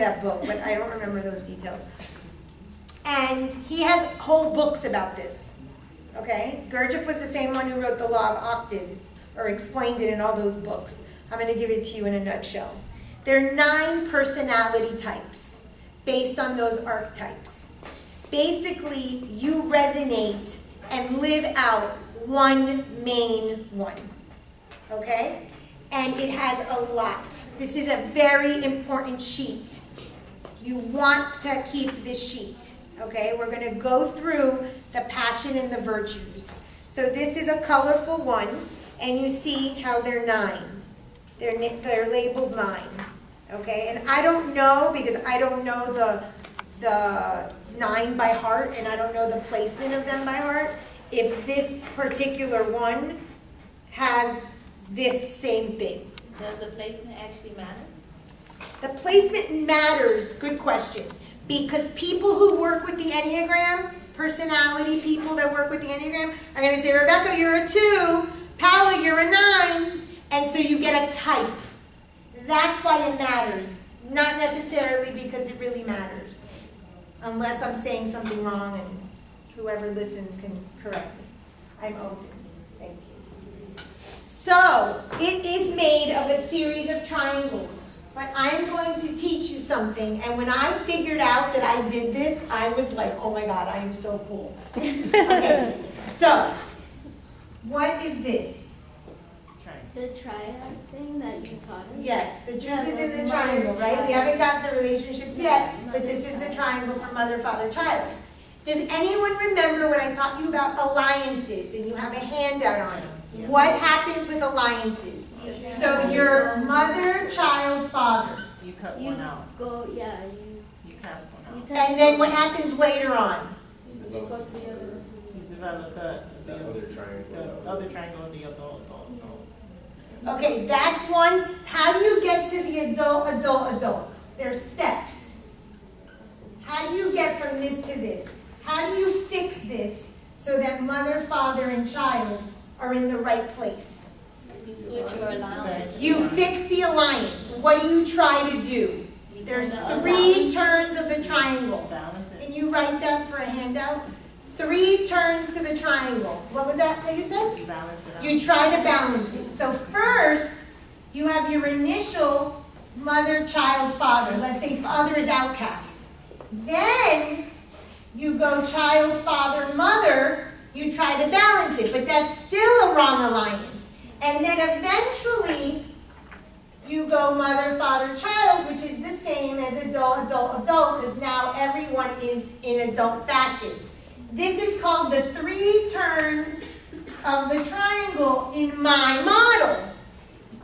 that book, but I don't remember those details. And he has whole books about this, okay? Gurdjieff was the same one who wrote the Law of Octaves, or explained it in all those books. I'm going to give it to you in a nutshell. There are 9 personality types based on those archetypes. Basically, you resonate and live out one main one, okay? And it has a lot. This is a very important sheet. You want to keep this sheet, okay? We're going to go through the passion and the virtues. So this is a colorful one, and you see how they're 9. They're labeled 9, okay? And I don't know, because I don't know the 9 by heart, and I don't know the placement of them by heart, if this particular one has this same thing. Does the placement actually matter? The placement matters, good question, because people who work with the Enneagram, personality people that work with the Enneagram, are going to say, Rebecca, you're a 2, Paula, you're a 9, and so you get a type. That's why it matters, not necessarily because it really matters, unless I'm saying something wrong and whoever listens can correct me. I'm open. Thank you. So, it is made of a series of triangles. But I'm going to teach you something, and when I figured out that I did this, I was like, oh my God, I am so cool. Okay, so, what is this? The triad thing that you taught us? Yes, the truth is in the triangle, right? We haven't got to relationships yet, but this is the triangle for mother, father, child. Does anyone remember when I taught you about alliances, and you have a handout on it? What happens with alliances? So your mother, child, father. You cut one out. You cast one out. And then what happens later on? You go to the other You develop the other triangle. The other triangle, the adult. Okay, that's once. How do you get to the adult? There's steps. How do you get from this to this? How do you fix this so that mother, father, and child are in the right place? You switch your alliance. You fix the alliance. What do you try to do? There's 3 turns of the triangle. Can you write that for a handout? 3 turns to the triangle. What was that you said? You try to balance it. So first, you have your initial mother, child, father. Let's say father is outcast. Then you go child, father, mother. You try to balance it, but that's still a wrong alliance. And then eventually, you go mother, father, child, which is the same as adult, because now everyone is in adult fashion. This is called the 3 turns of the triangle in my model.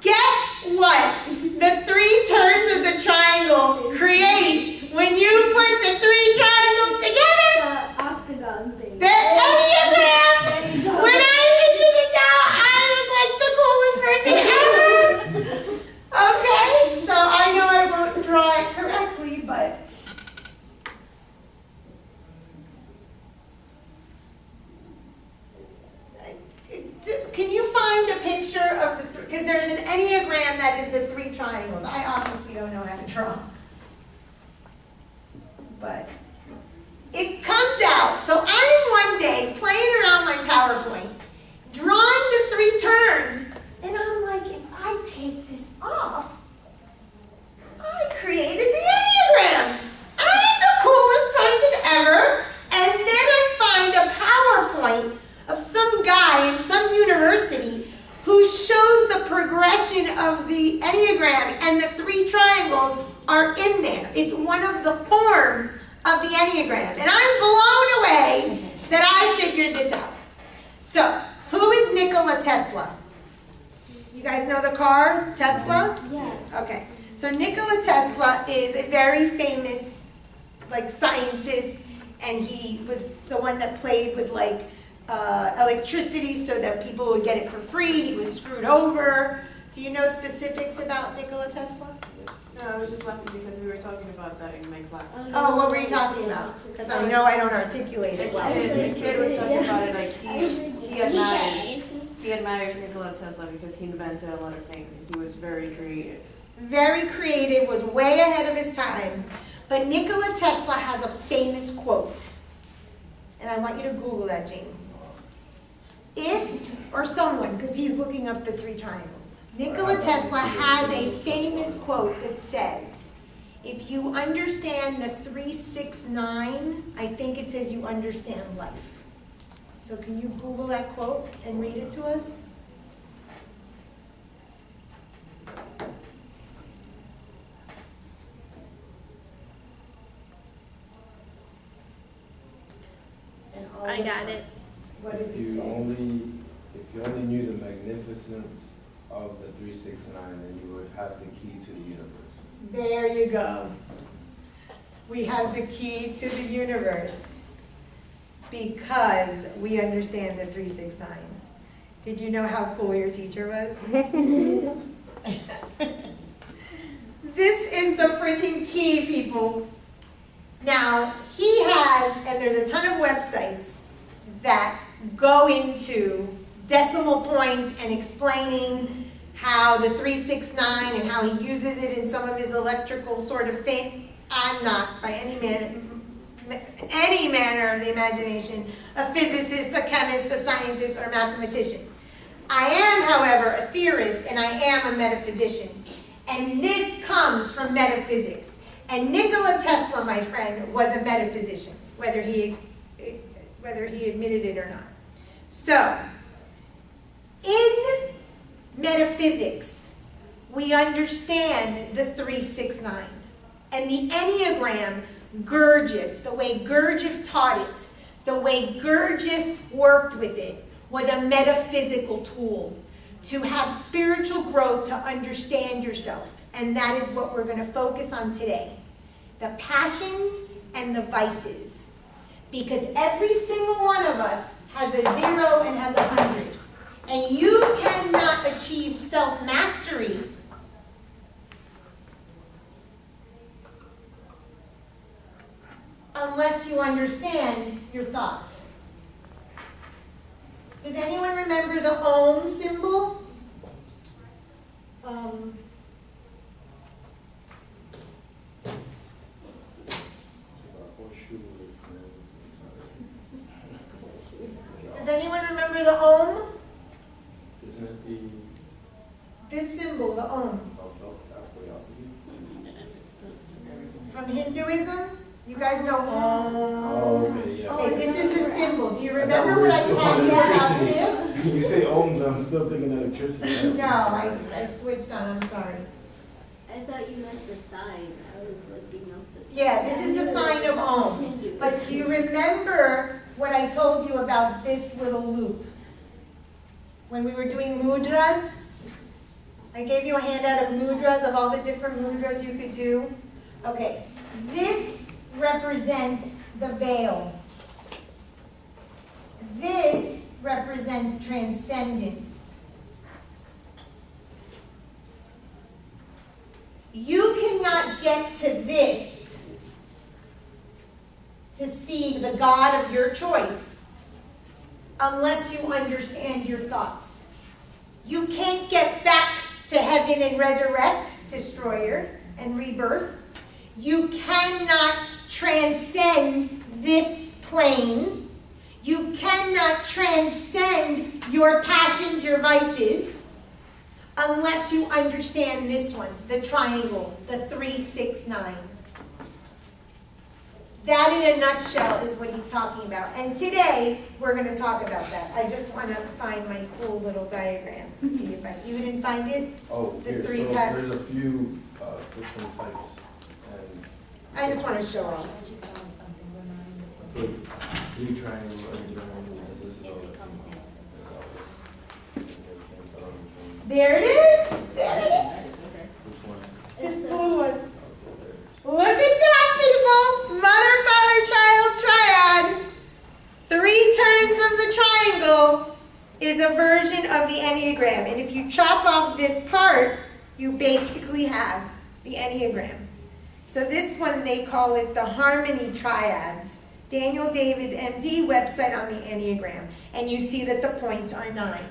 Guess what the 3 turns of the triangle create when you put the 3 triangles together? The octagon thing. The Enneagram! When I figured this out, I was like the coolest person ever! Okay, so I know I won't draw it correctly, but can you find a picture of the, because there's an Enneagram that is the 3 triangles. I obviously don't know how to draw. But it comes out. So I'm one day playing around my PowerPoint, drawing the 3 turns, and I'm like, if I take this off, I created the Enneagram. I'm the coolest person ever. And then I find a PowerPoint of some guy in some university who shows the progression of the Enneagram, and the 3 triangles are in there. It's one of the forms of the Enneagram. And I'm blown away that I figured this out. So, who is Nikola Tesla? You guys know the car, Tesla? Yeah. Okay. So Nikola Tesla is a very famous, scientist, and he was the one that played with, electricity so that people would get it for free. He was screwed over. Do you know specifics about Nikola Tesla? No, I was just laughing because we were talking about that in my class. Oh, what were you talking about? Because I know I don't articulate it well. The kid was talking about it, he admires Nikola Tesla because he invented a lot of things and he was very creative. very creative, was way ahead of his time. But Nikola Tesla has a famous quote. And I want you to Google that, James. Or someone, because he's looking up the three triangles. Nikola Tesla has a famous quote that says, if you understand the 369, I think it says you understand life. So can you Google that quote and read it to us? I got it. What does If it you say? only knew the magnificence of the 369, then you would have the key to the universe. There you go. We have the key to the universe because we understand the 369. Did you know how cool your teacher was? This is the freaking key, people. Now, he has, and there's a ton of websites that go into decimal points and explaining how the 369 and how he uses it in some of his electrical sort of thing. I'm not, by any manner of the imagination, a physicist, a chemist, a scientist, or a mathematician. I am, however, a theorist, and I am a metaphysician. And this comes from metaphysics. And Nikola Tesla, my friend, was a metaphysician, whether he admitted it or not. So, in metaphysics, we understand the 369. And the Enneagram, Gurdjieff, the way Gurdjieff taught it, the way Gurdjieff worked with it, was a metaphysical tool to have spiritual growth, to understand yourself. And that is what we're going to focus on today. The passions and the vices. Because every single one of us has a 0 and has a 100. And you cannot achieve self-mastery unless you understand your thoughts. Does anyone remember the Om symbol? Does anyone remember the Om? Isn't it the... This symbol, the Om. From Hinduism? You guys know Om. Oh, okay, yeah. Okay, this is the symbol. Do you I thought remember we were what I still taught on you about electricity. this? You say ohms, I'm still thinking electricity. No, I switched on, I'm sorry. I thought you meant the sign. I was looking up the sign. Yeah, this is the sign of Om. But do you remember what I told you about this little loop? When we were doing mudras, I gave you a handout of mudras, of all the different mudras you could do. Okay, this represents the veil. This represents transcendence. You cannot get to this to see the God of your choice unless you understand your thoughts. You can't get back to heaven and resurrect, destroyer, and rebirth. You cannot transcend this plane. You cannot transcend your passions, your vices, unless you understand this one, the triangle, the 369. That in a nutshell is what he's talking about. And today, we're going to talk about that. I just want to find my cool little diagram to see if you didn't find it? Oh, The here, three so types. there's a few different types. And I just want to show off. I put 3 triangles and this is all that came out. There it is. There it is. Which one? This blue one. Okay, there's... Look at that, people. Mother, father, child, triad. 3 turns of the triangle is a version of the Enneagram. And if you chop off this part, you basically have the Enneagram. So this one, they call it the Harmony Triads. Daniel David's MD website on the Enneagram. And you see that the points are 9.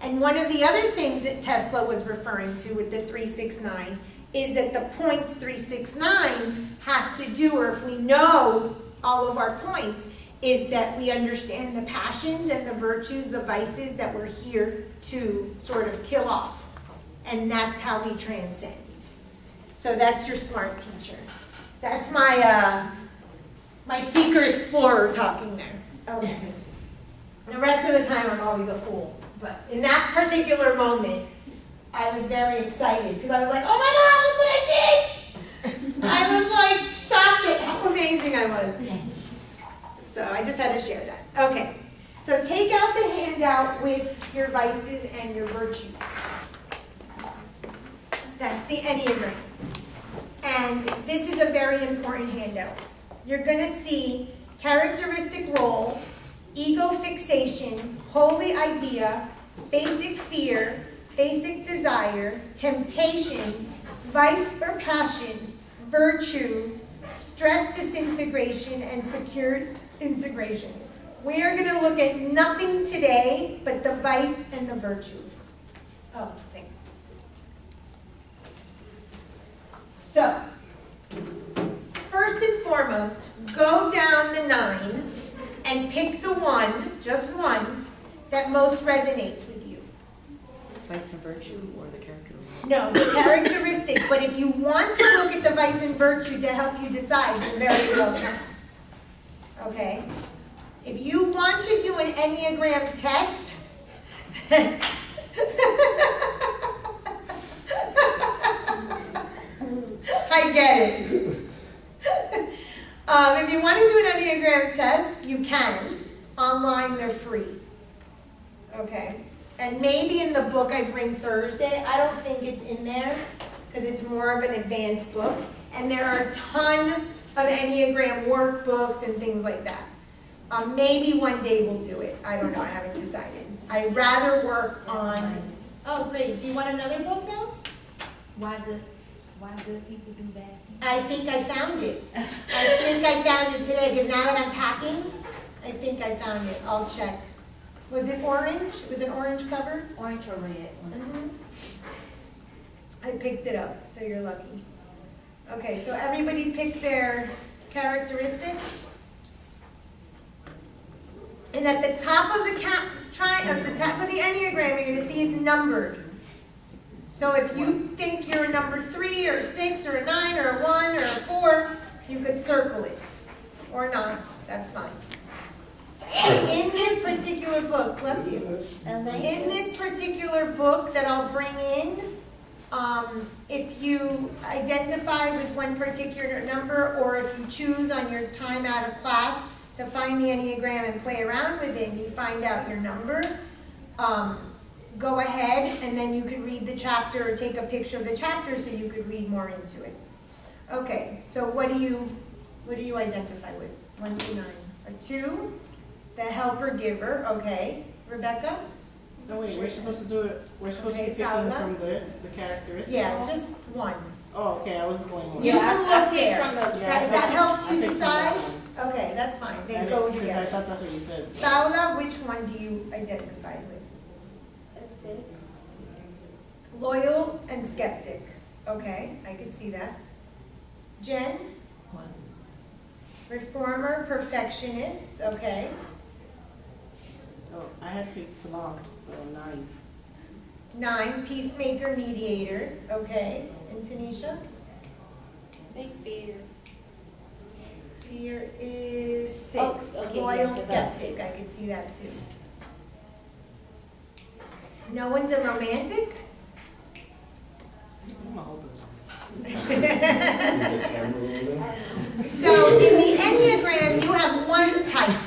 And one of the other things that Tesla was referring to with the 369 is that the points 369 have to do, or if we know all of our points, is that we understand the passions and the virtues, the vices that we're here to sort of kill off. And that's how we transcend. So that's your smart teacher. That's my seeker explorer talking there. Okay. The rest of the time I'm always a fool. But in that particular moment, I was very excited because I was like, oh my God, look what I did! I was like shocked at how amazing I was. So I just had to share that. Okay, so take out the handout with your vices and your virtues. That's the Enneagram. And this is a very important handout. You're going to see characteristic role, ego fixation, holy idea, basic fear, basic desire, temptation, vice or passion, virtue, stress disintegration, and secured integration. We are going to look at nothing today but the vice and the virtue. Oh, thanks. So, first and foremost, go down the 9 and pick the one, just one, that most resonates with you. Vice and virtue or the character? No, the characteristic, but if you want to look at the vice and virtue to help you decide, you're very welcome. Okay? If you want to do an Enneagram test, I get it. If you want to do an Enneagram test, you can. Online, they're free. Okay? And maybe in the book I bring Thursday, I don't think it's in there because it's more of an advanced book. And there are a ton of Enneagram workbooks and things like that. Maybe one day we'll do it. I don't know. I haven't decided. I'd rather work on... Oh, great. Do you want another book now? Why good people do bad things? I think I found it. I think I found it today because now that I'm packing, I think I found it. I'll check. Was it orange? It was an orange cover? Orange or red? I picked it up, so you're lucky. Okay, so everybody picked their characteristic. And at the top of the top of the Enneagram, you're going to see it's numbered. So if you think you're a number 3 or a 6 or a 9 or a 1 or a 4, you could circle it. Or not, that's fine. In this particular book, bless you. In this particular book that I'll bring in, if you identify with one particular number or if you choose on your time out of class to find the Enneagram and play around with it and you find out your number, go ahead and then you can read the chapter or take a picture of the chapter so you could read more into it. Okay, so what do you identify with? 1 through 9. A 2, the helper giver, okay. Rebecca? No, wait, we're supposed to do it, we're supposed to be picking Paula? from this, the characteristic. Yeah, just one. Oh, okay, I was going one. You can look there. from the- That helps you I picked from decide? that one. Okay, that's fine, they I go didn't- 'cause I together. thought that's what you said. so. Paula, which one do you identify with? A 6. Loyal and skeptic. Okay, I can see that. Jen? One. Reformer, perfectionist, okay. Oh, I had picked sloth, 9. 9, peacemaker, mediator, okay. And Tanisha? Big fear. Fear is 6. Oh, okay, Loyal, yeah, skeptic, I can see that too. No one's a romantic? I'm a holder. Is the camera rolling? So in the Enneagram, you have one type.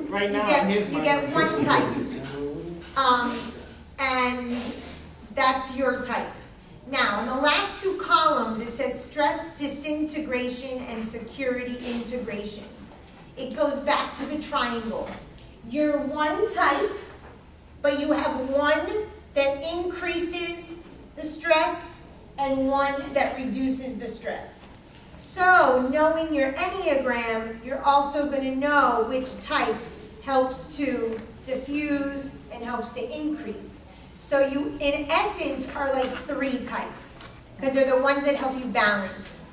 Right now, You get one type. And that's your type. Now, in the last 2 columns, it says stress disintegration and security integration. It goes back to the triangle. You're one type, but you have one that increases the stress and one that reduces the stress. So, knowing your Enneagram, you're also going to know which type helps to diffuse and helps to increase. So you, in essence, are like 3 types, because they're the ones that help you balance.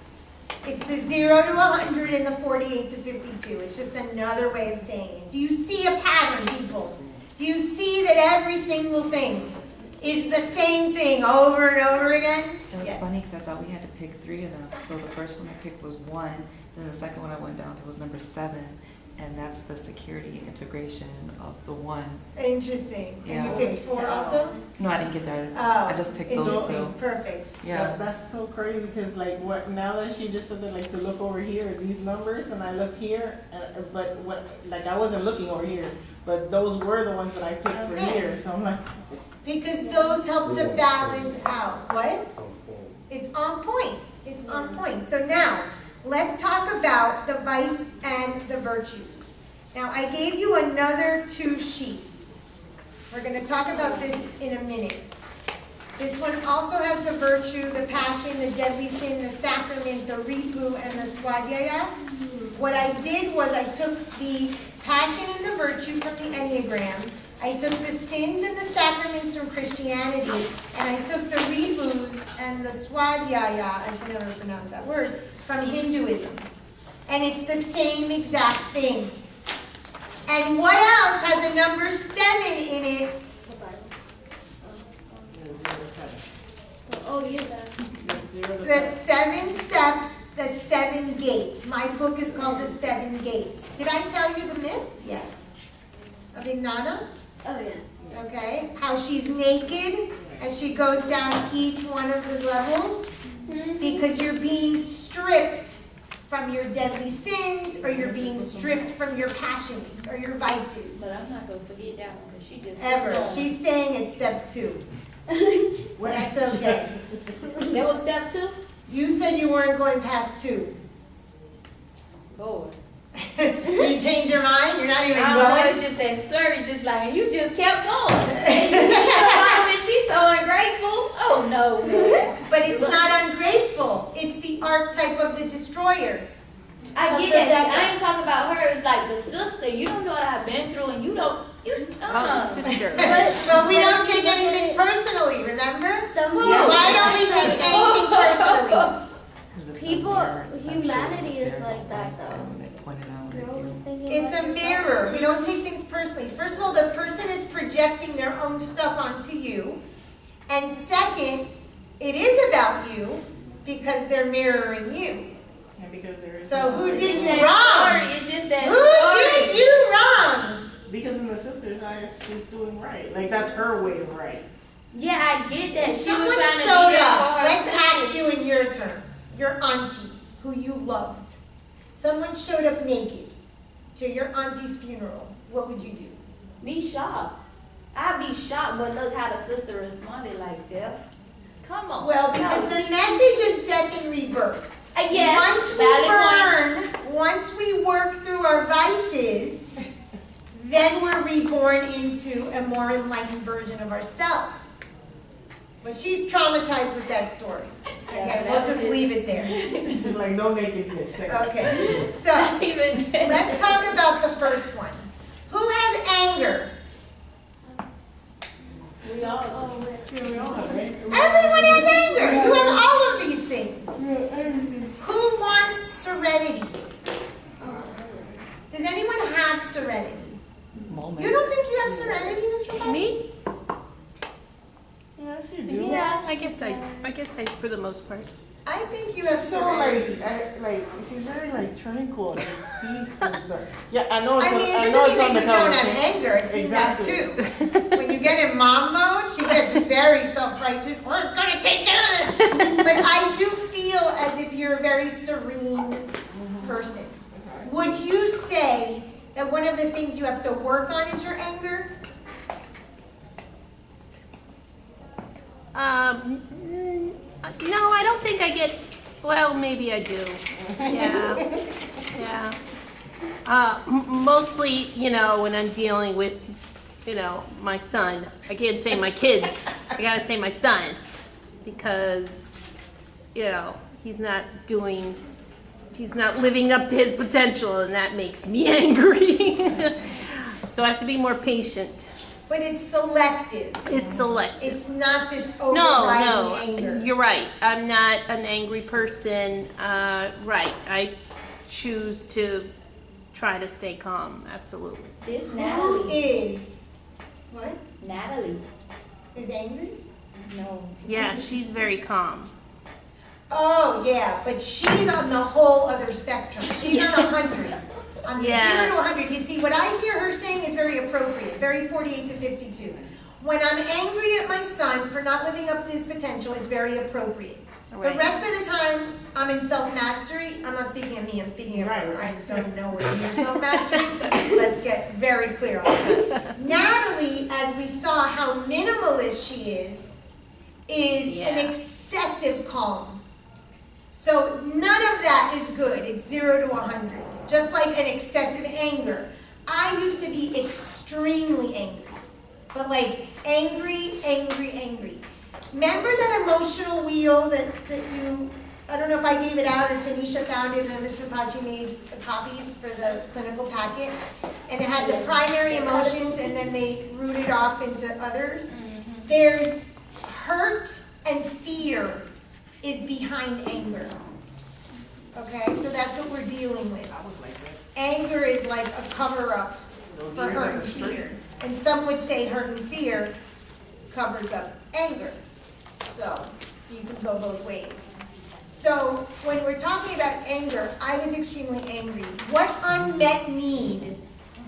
It's the 0 to 100 and the 48 to 52. It's just another way of saying it. Do you see a pattern, people? Do you see that every single thing is the same thing over and over again? It was Yes. funny because I thought we had to pick 3 of them. So the first one I picked was 1, then the second one I went down to was number 7, and that's the security integration of the 1. Interesting. And Yeah. you picked 4 also? No, I didn't get that. Oh, I just picked those interesting. 2. Perfect. Yeah. That's so crazy because like what now that she just said that like to look over here at these numbers and I look here, but what like I wasn't looking over here, but those were the ones that I picked for Okay. here. So I'm like, Because those help to balance out. What? Some point. It's on point. It's on point. So now, let's talk about the vice and the virtues. Now, I gave you another 2 sheets. We're going to talk about this in a minute. This one also has the virtue, the passion, the deadly sin, the sacrament, the ripu, and the swadhyaya. What I did was I took the passion and the virtue from the Enneagram. I took the sins and the sacraments from Christianity, and I took the ribus and the swadhyaya, I can never pronounce that word, from Hinduism. And it's the same exact thing. And what else has a number 7 in it? Oh, yeah. The 7 steps, the 7 gates. My book is called The 7 Gates. Did I tell you the myth? Yes. Of Inanna? Oh, yeah. Okay, how she's naked as she goes down each one of the levels because you're being stripped from your deadly sins or you're being stripped from your passions or your vices. But I'm not gonna forget that one, because she just. Ever. She's staying at step 2. That's okay. That was step 2? You said you weren't going past 2. Lord. You change your mind? You're not even I going? was just that slurry, just like, and you just kept going. And you kept going, and she's so ungrateful. Oh, no. But it's not ungrateful. It's the archetype of the destroyer. I get that. I ain't talking about her. It's like the sister. You don't know what I've been through, and you don't. Sister. But we don't take anything personally, remember? Somehow, Why don't we take anything personally? humanity is like that, though. They're always thinking It's about a yourself. mirror. We don't take things personally. First of all, the person is projecting their own stuff onto you. And second, it is about you because they're mirroring you. and because there is So who did you That wrong? story, it's just that Who story. did you wrong? because in the sister's eyes she's doing right. Like that's her way of right. Yeah, I get that. She Someone was trying to showed be there up. for her Let's ask sister. you in your terms. Your auntie, who you loved. Someone showed up naked to your auntie's funeral. What would you do? Be shocked. I'd be shocked, but look how the sister responded like death. Come on. Well, because the message is death and rebirth. yes, Once we valid point. burn, once we work through our vices, then we're reborn into a more enlightened version of ourselves. But she's traumatized with that story. Yeah, Okay, that we'll just was- leave it there. She's like no nakedness. Thanks. Okay, so Even let's talk about the first one. Who has anger? we all. Oh, wait. Yeah, we all have right? Everyone has anger. You have all of these things. Who wants serenity? Does anyone have serenity? Moment. You don't think you have serenity, Mr. Bobby? Me? Yes, you do. Yeah, I guess I, for the most part. I think you have So serenity. like she's very like tranquil and peace and stuff. Yeah, I know it's I mean, it I know doesn't it's mean on that the you don't cover. have anger. I've seen that Exactly. too. When you get in mom mode, she gets very self-righteous. We're gonna take care of this. But I do feel as if you're a very serene person. Would you say that one of the things you have to work on is your anger? No, I don't think I get, well, maybe I do. Yeah, yeah. Mostly, when I'm dealing with, my son. I can't say my kids. I gotta say my son. Because, he's not living up to his potential, and that makes me angry. So I have to be more patient. But it's selective. It's selective. It's not this No, overriding anger. you're right. I'm not an angry person. Right. I choose to try to stay calm. Absolutely. This Who Natalie. is, what, Natalie. is angry? No. Yeah, she's very calm. Oh, yeah, but she's on the whole other spectrum. She's on 100. On the 0 to 100. You see, what I hear her saying is very appropriate, very 48 to 52. When I'm angry at my son for not living up to his potential, it's very appropriate. Right. The rest of the time, I'm in self-mastery. I'm not speaking of me, I'm speaking of her. I just don't know what your self-mastery. Let's get very clear on that. Natalie, as we saw how minimalist she is an excessive calm. So none of that is good. It's 0 to 100. Just like an excessive anger. I used to be extremely angry. But like angry. Remember that emotional wheel that you, I don't know if I gave it out or Tanisha found it and Mr. Pachi made the copies for the clinical packet. And it had the primary emotions and then they rooted off into others. There's hurt and fear is behind anger. Okay, so that's what we're dealing with. Anger is like a cover-up for hurt and fear. And some would say hurt and fear covers up anger. So you can go both ways. So when we're talking about anger, I was extremely angry. What unmet need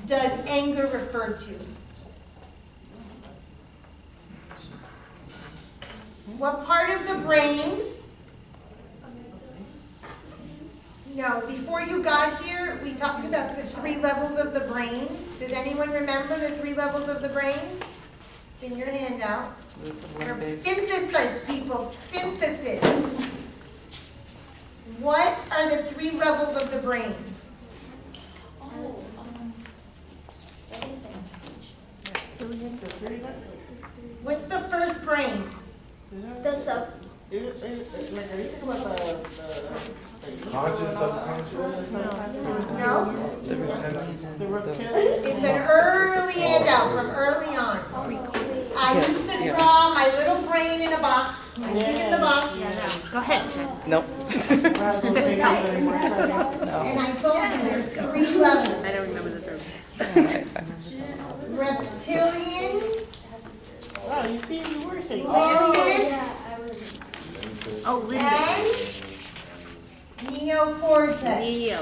does anger refer to? What part of the brain? No, before you got here, we talked about the 3 levels of the brain. Does anyone remember the 3 levels of the brain? It's in your handout. Synthesis, people, synthesis. What are the 3 levels of the brain? What's the first brain? The sub. Like, are you thinking about the Conscious, subconscious? No? the reptilian? It's an early handout from early on. I used to draw my little brain in a box, my thing in the box. Go ahead, Jen. Nope. And I told you there's 3 levels. I don't remember the third. Reptilian, Wow, you see, you were saying. limbic, Yeah, I was. Oh, Linda. and neocortex. Neo.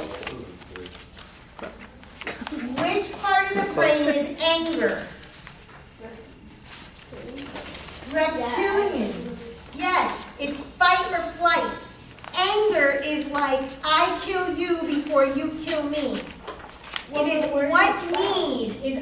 Which part of the brain is anger? Reptilian. Yes, it's fight or flight. Anger is like, I kill you before you kill me. It is what need is